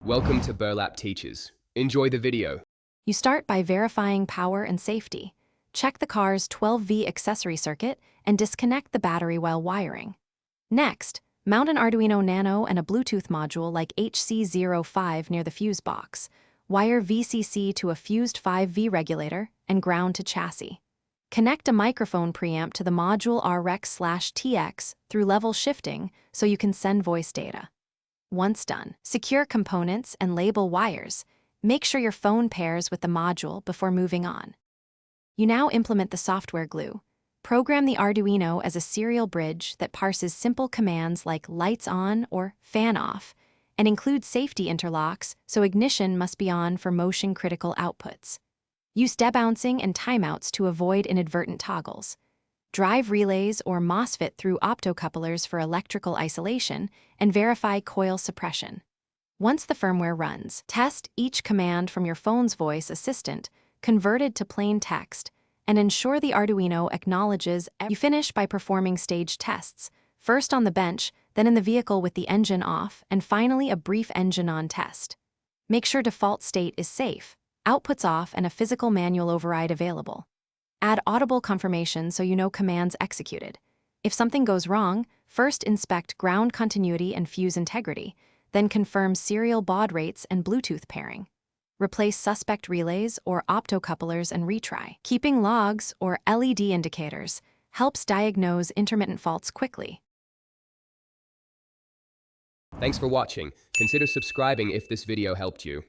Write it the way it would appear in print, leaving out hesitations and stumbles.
Welcome to Burlap Teachers. Enjoy the video. You start by verifying power and safety. Check the car's 12V accessory circuit and disconnect the battery while wiring. Next, mount an Arduino Nano and a Bluetooth module like HC05 near the fuse box. Wire VCC to a fused 5V regulator and ground to chassis. Connect a microphone preamp to the module RX/TX through level shifting so you can send voice data. Once done, secure components and label wires. Make sure your phone pairs with the module before moving on. You now implement the software glue. Program the Arduino as a serial bridge that parses simple commands like lights on or fan off, and includes safety interlocks so ignition must be on for motion-critical outputs. Use debouncing and timeouts to avoid inadvertent toggles. Drive relays or MOSFET through optocouplers for electrical isolation, and verify coil suppression. Once the firmware runs, test each command from your phone's voice assistant, converted to plain text, and ensure the Arduino acknowledges. You finish by performing stage tests, first on the bench, then in the vehicle with the engine off, and finally a brief engine on test. Make sure default state is safe, outputs off, and a physical manual override available. Add audible confirmation so you know commands executed. If something goes wrong, first inspect ground continuity and fuse integrity, then confirm serial baud rates and Bluetooth pairing. Replace suspect relays or optocouplers and retry. Keeping logs or LED indicators helps diagnose intermittent faults quickly. Thanks for watching. Consider subscribing if this video helped you.